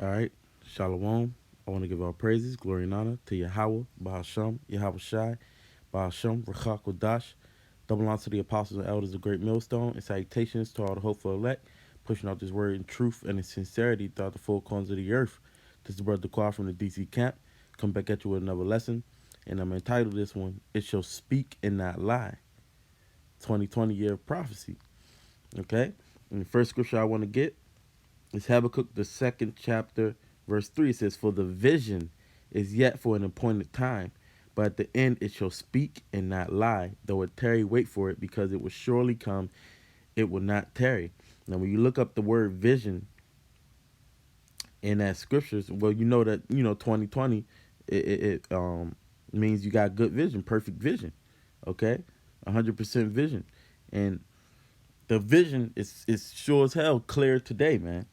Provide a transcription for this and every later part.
All right. Shalom. I want to give our praises, glory, and honor to Yahweh, Bahasham, Yahweh Shai, Bahasham, Rachak Kodash. Double honor to the apostles and elders of Great Millstone, and salutations to all the hopeful elect, pushing out this word in truth and in sincerity throughout the four corners of the earth. This is Brother Quad from the DC camp. Come back at you with another lesson, and I'm entitled this one, It Shall Speak and Not Lie. 2020 year of prophecy. Okay? And the first scripture I want to get is Habakkuk, the second chapter, verse 3. It says, For the vision is yet for an appointed time, but at the end it shall speak and not lie. Though it tarry, wait for it, because it will surely come, it will not tarry. Now, when you look up the word vision in that scriptures, well, you know that, 2020, it means you got good vision, perfect vision, okay? 100% vision. And the vision is sure as hell clear today, man.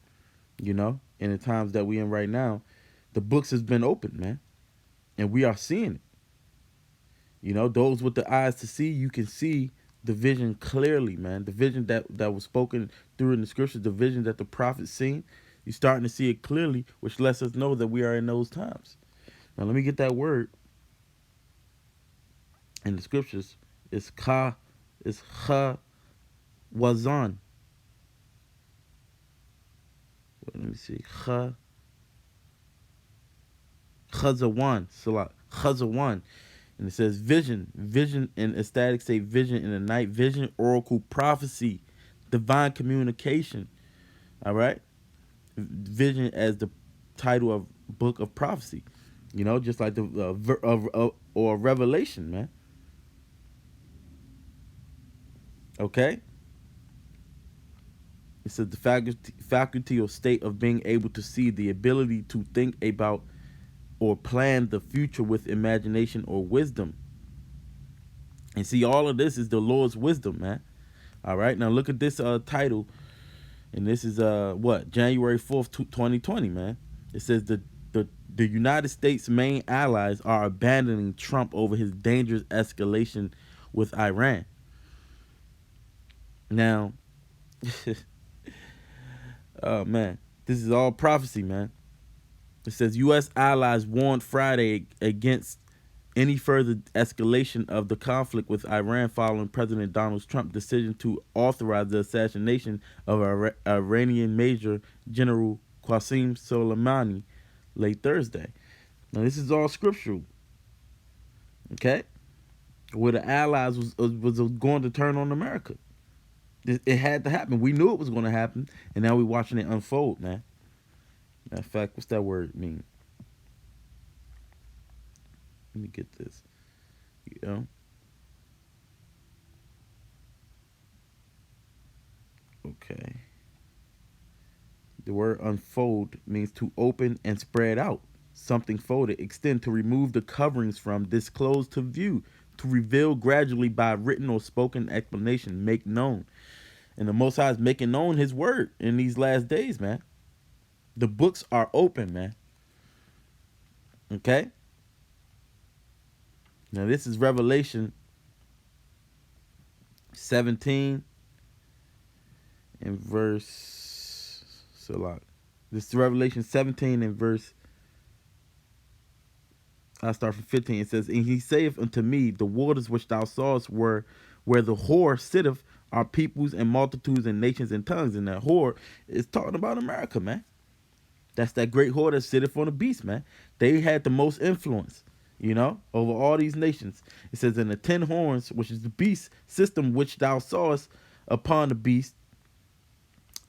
In the times that we in right now, the books has been opened, man, and we are seeing it. Those with the eyes to see, you can see the vision clearly, man. The vision that was spoken through in the scriptures, the vision that the prophets seen, you're starting to see it clearly, which lets us know that we are in those times. Now, let me get that word in the scriptures. It's cha wazan. Let me see. Chazawan. Salat. Chazawan. And it says vision. Vision in ecstatic say vision in the night. Vision, oracle, prophecy, divine communication. All right? Vision as the title of book of prophecy. Just like the or revelation, man. Okay? It says the faculty or state of being able to see, the ability to think about or plan the future with imagination or wisdom. And see, all of this is the Lord's wisdom, man. All right, now look at this title, and this is January 4th, 2020, man. It says the United States' main allies are abandoning Trump over his dangerous escalation with Iran. Now, oh man, this is all prophecy, man. It says U.S. allies warned Friday against any further escalation of the conflict with Iran following President Donald Trump's decision to authorize the assassination of Iranian Major General Qasem Soleimani late Thursday. Now, this is all scriptural, okay? Where the Allies was going to turn on America. It had to happen. We knew it was going to happen, and now we're watching it unfold, man. Matter of fact, what's that word mean? Let me get this. Okay. The word unfold means to open and spread out. Something folded, extend, to remove the coverings from, disclose to view, to reveal gradually by written or spoken explanation, make known. And the Most High is making known His word in these last days, man. The books are open, man. Okay? Now, this is Revelation 17 and verse. This is Revelation 17 and verse. I start from 15. It says, And he saith unto me, The waters which thou sawest were where the whore sitteth are peoples and multitudes and nations and tongues. And that whore is talking about America, man. That's that great whore that sitteth on the beast, man. They had the most influence, over all these nations. It says, And the 10 horns, which is the beast system which thou sawest upon the beast,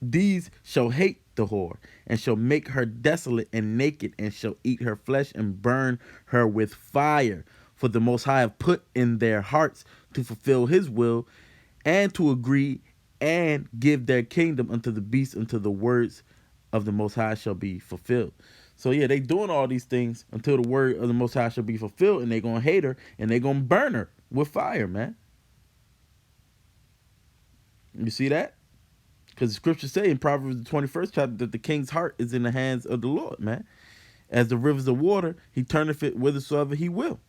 these shall hate the whore, and shall make her desolate and naked, and shall eat her flesh and burn her with fire. For the Most High have put in their hearts to fulfill His will, and to agree and give their kingdom unto the beast, until the words of the Most High shall be fulfilled. So yeah, they doing all these things until the word of the Most High shall be fulfilled, and they gonna hate her, and they gonna burn her with fire, man. You see that? Because the scriptures say in Proverbs the 21st chapter that the king's heart is in the hands of the Lord, man. As the rivers of water, He turneth it whithersoever He will.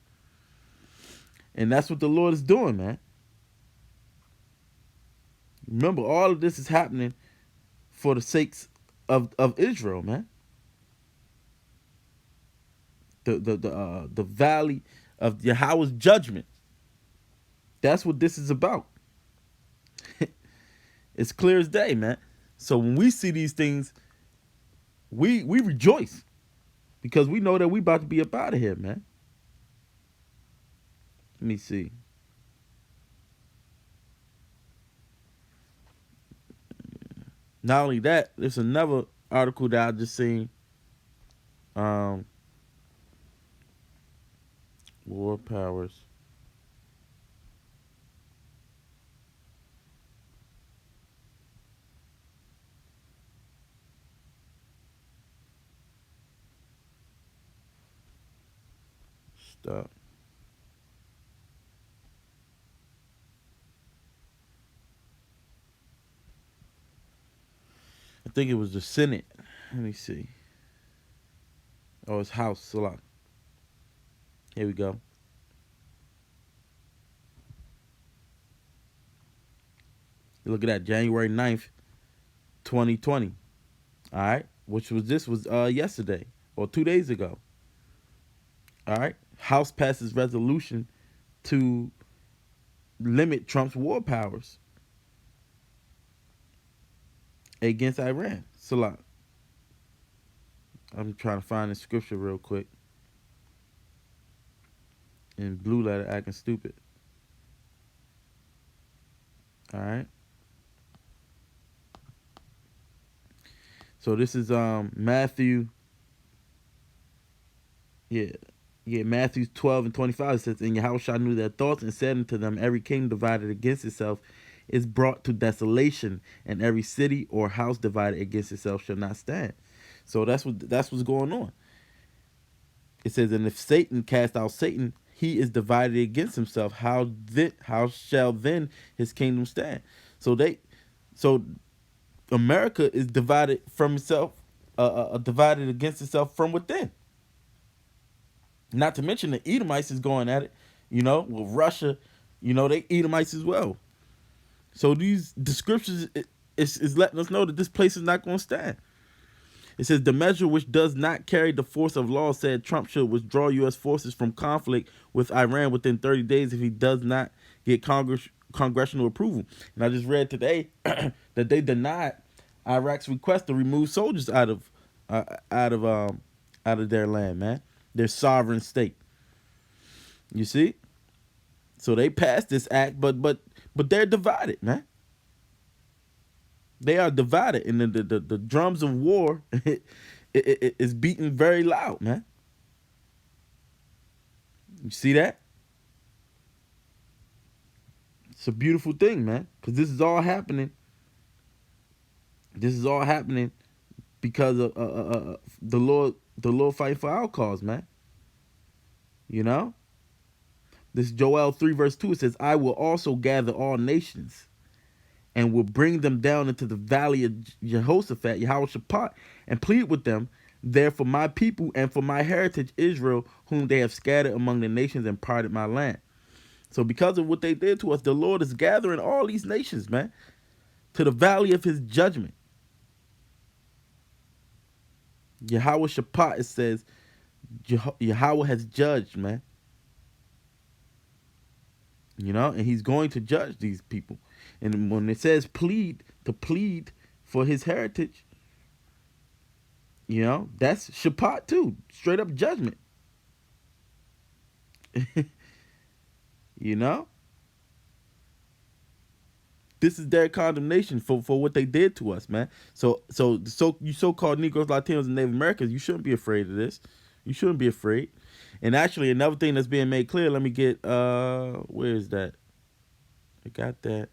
And that's what the Lord is doing, man. Remember, all of this is happening for the sakes of Israel, man. the valley of Yahweh's judgment. That's what this is about. It's clear as day, man. So when we see these things, we rejoice because we know that we about to be up out of here, man. Let me see. Not only that, there's another article that I just seen. Um, War powers. Stop. I think it was the Senate. Let me see. Oh, it's House. Salah. Here we go. Look at that. January 9th, 2020. All right. Which was this was yesterday or 2 days ago. All right. House passes resolution to limit Trump's war powers against Iran. Salah. I'm trying to find the scripture real quick. In blue letter acting stupid. All right. So this is Matthew. Yeah. Yeah, Matthew 12 and 25 it says, and Yahweh knew their thoughts and said unto them, every kingdom divided against itself is brought to desolation, and every city or house divided against itself shall not stand. So that's what's going on. It says, and if Satan cast out Satan, he is divided against himself. How shall then his kingdom stand? So America is divided from itself, divided against itself from within. Not to mention the Edomites is going at it, with Russia, they Edomites as well. So these descriptions is letting us know that this place is not going to stand. It says the measure which does not carry the force of law said Trump should withdraw U.S. forces from conflict with Iran within 30 days if he does not get congressional approval. And I just read today that they denied Iraq's request to remove soldiers out of their land, man, their sovereign state. You see, so they passed this act, but they're divided, man. They are divided, and the drums of war is beating very loud, man. You see that? It's a beautiful thing, man, because this is all happening. This is all happening because of the Lord fighting for our cause, man. You know, this Joel 3 verse 2 it says, "I will also gather all nations." And will bring them down into the valley of Jehoshaphat, Yehoshaphat, and plead with them there for my people and for my heritage Israel, whom they have scattered among the nations and parted my land. So because of what they did to us, the Lord is gathering all these nations, man, to the valley of his judgment. Yehoshaphat, it says, Yahweh has judged, man. And he's going to judge these people. And when it says plead, to plead for his heritage, that's Shabbat too. Straight up judgment. you know? This is their condemnation for what they did to us, man. So you so-called Negroes, Latinos, and Native Americans, you shouldn't be afraid of this. You shouldn't be afraid. And actually, another thing that's being made clear, let me get, where is that? I got that.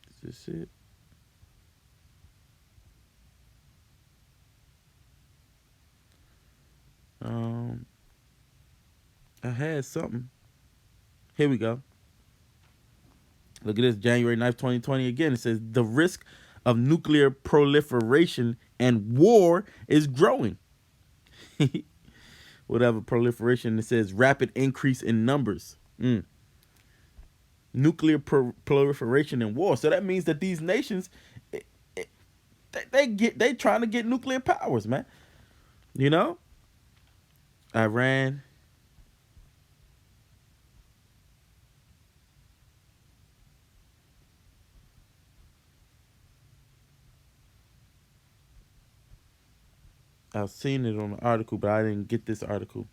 Is this it? I had something. Here we go. Look at this, January 9th, 2020. Again, it says the risk of nuclear proliferation and war is growing. Whatever proliferation, it says rapid increase in numbers. Nuclear proliferation and war. So that means that these nations, they trying to get nuclear powers, man. You know, Iran. I've seen it on the article, but I didn't get this article.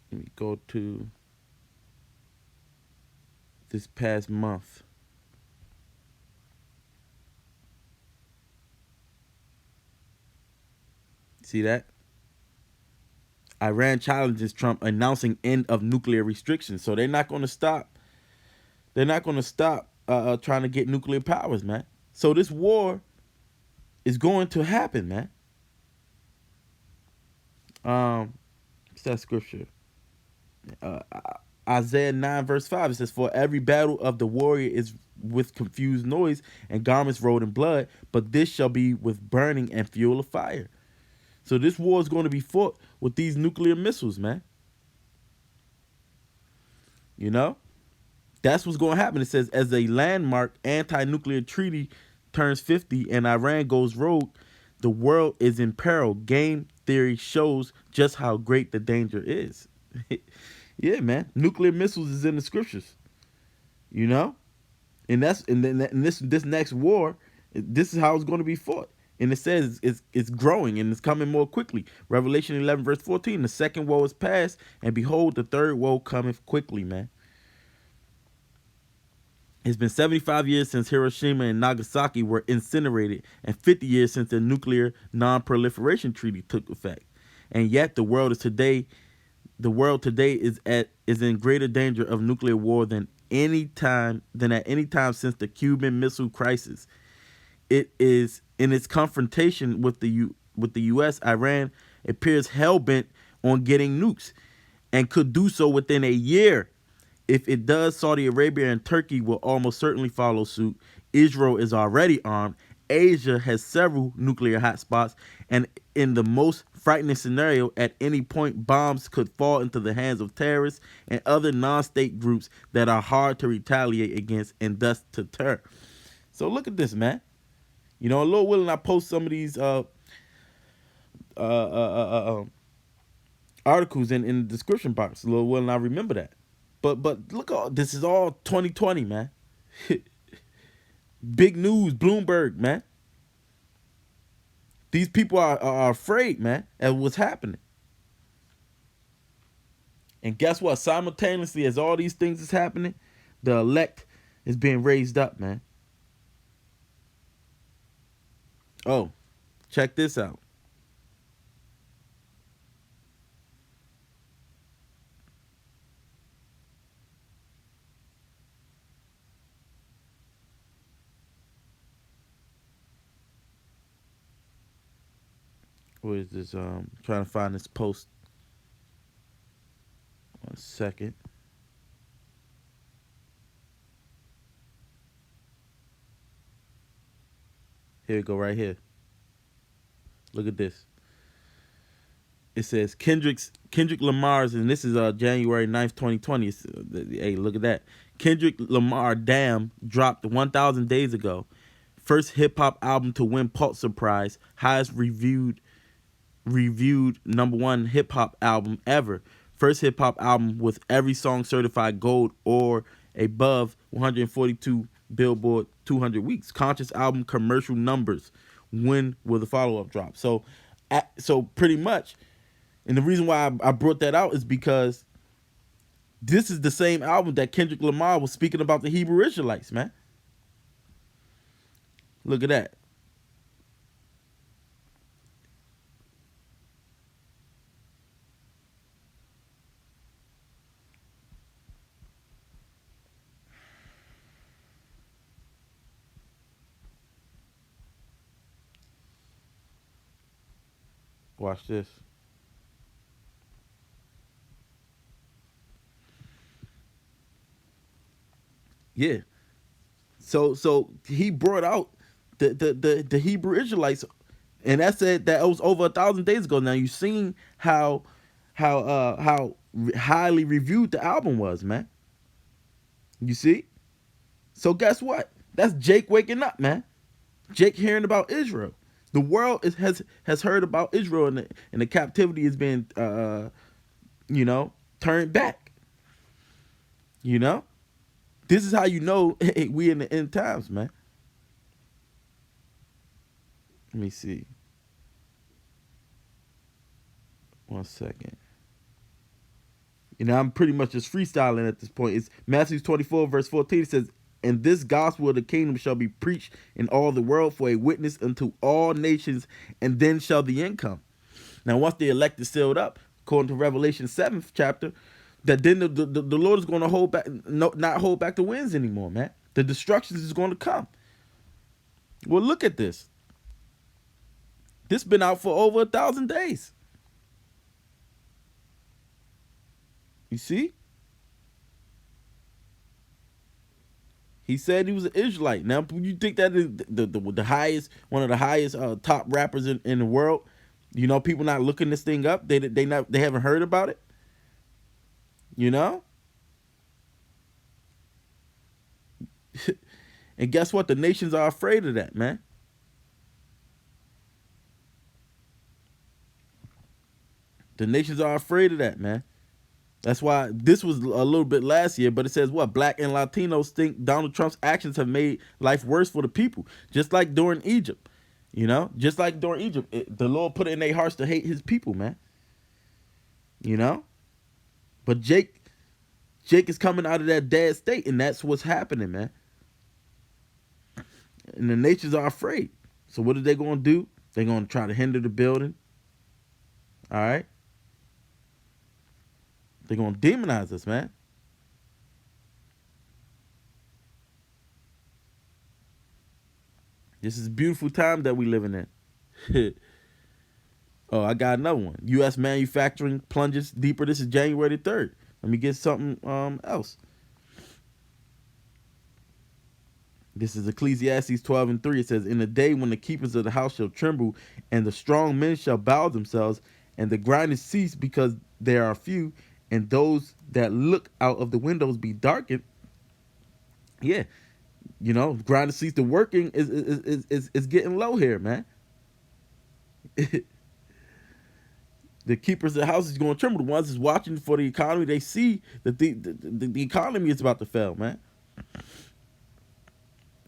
Let me go to this past month. See that? Iran challenges Trump announcing end of nuclear restrictions. So they're not going to stop. They're not going to stop trying to get nuclear powers, man. So this war is going to happen, man. What's that scripture? Uh, Isaiah 9 verse 5. It says, "For every battle of the warrior is with confused noise and garments rolled in blood, but this shall be with burning and fuel of fire." So this war is going to be fought with these nuclear missiles, man. You know? That's what's going to happen. It says, as a landmark anti-nuclear treaty turns 50 and Iran goes rogue, the world is in peril. Game theory shows just how great the danger is. Yeah, man. Nuclear missiles is in the scriptures. You know, and this next war, this is how it's going to be fought. And it says it's growing and it's coming more quickly. Revelation 11 verse 14. The second woe is past, and behold, the third woe cometh quickly, man. It's been 75 years since Hiroshima and Nagasaki were incinerated and 50 years since the nuclear non-proliferation treaty took effect. And yet the world today is in greater danger of nuclear war than at any time since the Cuban Missile Crisis. It is in its confrontation with the U.S. Iran appears hell bent on getting nukes, and could do so within a year. If it does, Saudi Arabia and Turkey will almost certainly follow suit. Israel is already armed. Asia has several nuclear hotspots, and in the most frightening scenario, at any point, bombs could fall into the hands of terrorists and other non-state groups that are hard to retaliate against and thus to deter. So look at this, man. You know, Lord willing, I post some of these uh, uh, uh, uh, articles in the description box. Lord willing, I remember that. But look, this is all 2020, man. Big news, Bloomberg, man. These people are afraid, man, at what's happening. And guess what? Simultaneously, as all these things is happening, the elect is being raised up, man. Oh, check this out. What is this? Trying to find this post. 1 second. Here we go, right here. Look at this. It says Kendrick Lamar's, and this is January 9th, 2020. Hey, look at that. Kendrick Lamar Damn dropped 1,000 days ago. First hip hop album to win Pulitzer Prize, highest reviewed number one hip hop album ever. First hip hop album with every song certified gold or above 142 Billboard 200 weeks. Conscious album commercial numbers. When will the follow up drop? So pretty much, and the reason why I brought that out is because this is the same album that Kendrick Lamar was speaking about the Hebrew Israelites, man. Look at that. Watch this. Yeah. So he brought out the Hebrew Israelites, and that said that it was over 1,000 days ago. Now you seen how highly reviewed the album was, man. You see? So guess what? That's Jake waking up, man. Jake hearing about Israel. The world has heard about Israel, and the captivity is being you know turned back. You know, this is how you know hey, we in the end times, man. Let me see. One second. I'm pretty much just freestyling at this point. It's Matthew 24, verse 14. It says, "And this gospel of the kingdom shall be preached in all the world for a witness unto all nations, and then shall the end come." Now, once the elect is sealed up, according to Revelation 7th chapter, that then the Lord is going to hold back, no, not hold back the winds anymore, man. The destructions is going to come. Well, look at this. This been out for over 1,000 days. You see? He said he was an Israelite. Now, you think that is the highest, one of the highest top rappers in the world? People not looking this thing up. They haven't heard about it. You know. And guess what? The nations are afraid of that, man. The nations are afraid of that, man. That's why this was a little bit last year, but it says what? Black and Latinos think Donald Trump's actions have made life worse for the people, just like during Egypt. Just like during Egypt, the Lord put it in their hearts to hate his people, man. You know? But Jake is coming out of that dead state, and that's what's happening, man. And the nations are afraid. So what are they going to do? They're going to try to hinder the building. All right? They're going to demonize us, man. This is a beautiful time that we living in. Oh, I got another one. U.S. manufacturing plunges deeper. This is January 3rd. Let me get something else. This is Ecclesiastes 12:3. It says, "In the day when the keepers of the house shall tremble, and the strong men shall bow themselves, and the grinders cease because there are few, and those that look out of the windows be darkened." Yeah, grinders cease. The working is getting low here, man. The keepers of the house is going to tremble. The ones that's watching for the economy, they see that the economy is about to fail, man.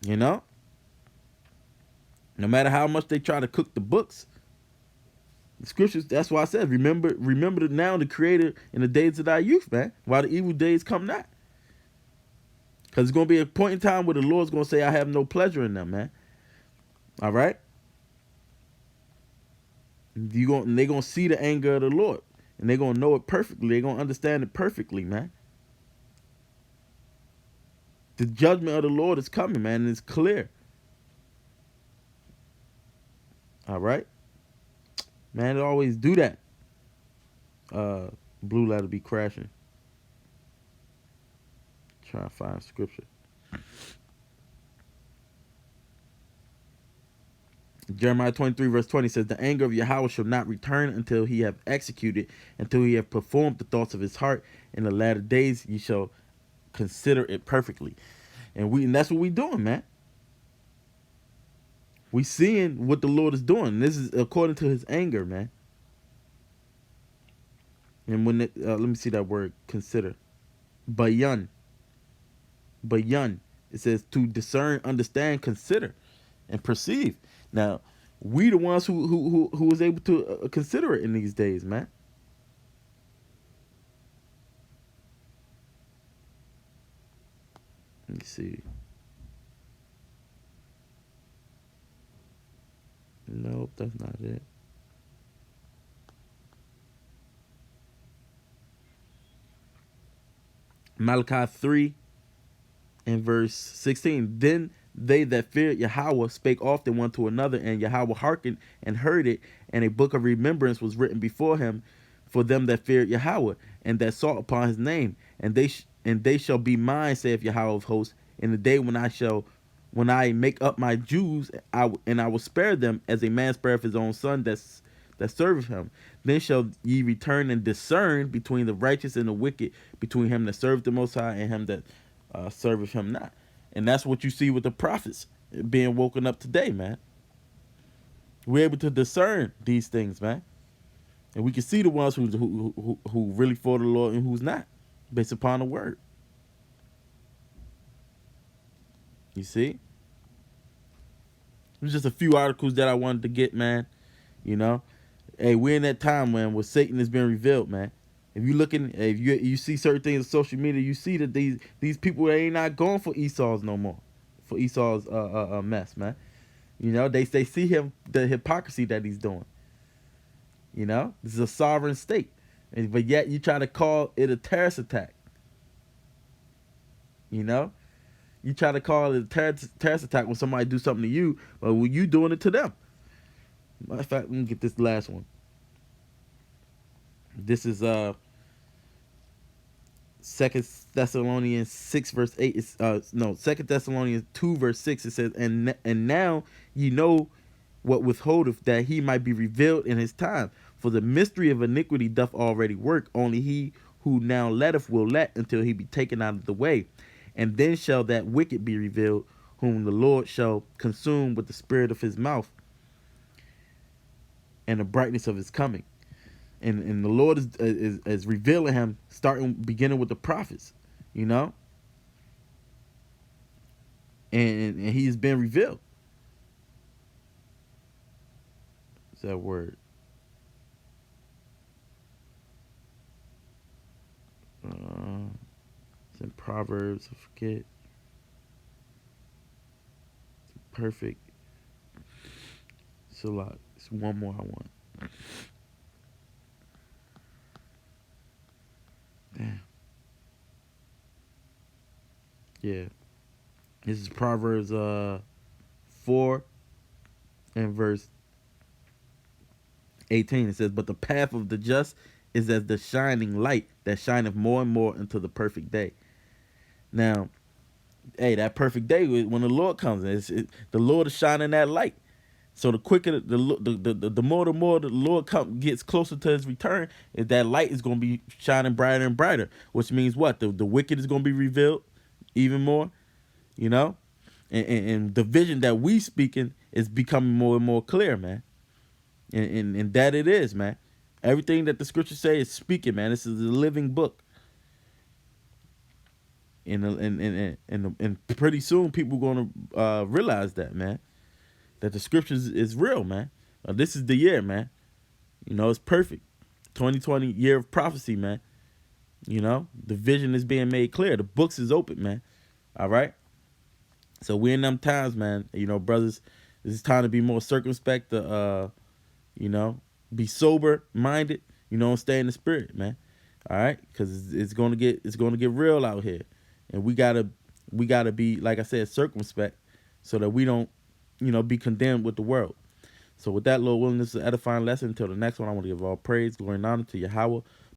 No matter how much they try to cook the books, the scriptures. That's why I said, remember now the Creator in the days of thy youth, man. While the evil days come not, because it's going to be a point in time where the Lord's going to say, "I have no pleasure in them," man. All right. They're going to see the anger of the Lord, and they're going to know it perfectly. They're going to understand it perfectly, man. The judgment of the Lord is coming, man, and it's clear. All right, man. It always do that. Blue letter be crashing. Trying to find scripture. Jeremiah 23 verse 20 says, "The anger of Yahweh shall not return until he have executed, until he have performed the thoughts of his heart. In the latter days ye shall consider it perfectly." And that's what we doing, man. We seeing what the Lord is doing. This is according to his anger, man. And when let me see that word, consider. Bayan. Bayan. It says to discern, understand, consider, and perceive. Now, we the ones who was able to consider it in these days, man. Let me see. Nope, that's not it. Malachi 3 and verse 16. "Then they that feared Yahweh spake often one to another, and Yahweh hearkened and heard it, and a book of remembrance was written before him for them that feared Yahweh, and that sought upon his name. And they shall be mine, saith Yahweh of hosts, in the day when I make up my Jews, and I will spare them as a man spareth his own son that serveth him. Then shall ye return and discern between the righteous and the wicked, between him that serveth the Most High and him that serveth him not." And that's what you see with the prophets being woken up today, man. We're able to discern these things, man. And we can see the ones who really for the Lord and who's not, based upon the word. You see? It was just a few articles that I wanted to get, man. You know? Hey, we're in that time, man, where Satan has been revealed, man. If you looking, if you see certain things on social media, you see that these people, they ain't not going for Esau's no more, for Esau's mess, man. You know, they see him, the hypocrisy that he's doing. You know, this is a sovereign state, but yet you try to call it a terrorist attack. You know, you try to call it a terrorist attack when somebody do something to you, but when you doing it to them. Matter of fact, let me get this last one. This is Second Thessalonians 6 verse 8. It's no, Second Thessalonians 2 verse 6. It says, and now you know what withholdeth, that he might be revealed in his time. For the mystery of iniquity doth already work. Only he who now letteth will let until he be taken out of the way. And then shall that wicked be revealed, whom the Lord shall consume with the spirit of his mouth and the brightness of his coming. And the Lord is revealing him, beginning with the prophets, you know, and he's been revealed. What's that word? It's in Proverbs. I forget. It's perfect. It's a lot. It's one more I want. Damn. Yeah. This is Proverbs 4 and verse 18. It says, but the path of the just is as the shining light that shineth more and more until the perfect day. Now, hey, that perfect day when the Lord comes, the Lord is shining that light. So the quicker the more the Lord gets closer to his return, that light is going to be shining brighter and brighter. Which means what? The wicked is going to be revealed even more, you know, and the vision that we speaking is becoming more and more clear, man. And that it is, man. Everything that the scriptures say is speaking, man. This is a living book. And pretty soon people going to realize that, man, that the scriptures is real, man. This is the year, man. You know, it's perfect. 2020 year of prophecy, man. You know, the vision is being made clear. The books is open, man. All right. So we're in them times, man. You know, brothers, it's time to be more circumspect. You know, be sober minded. You know, and stay in the spirit, man. All right, because it's gonna get real out here, and we gotta be, like I said, circumspect, so that we don't, you know, be condemned with the world. So with that, Lord willing, this is an edifying lesson. Until the next one, I want to give all praise, glory, and honor to Yahweh,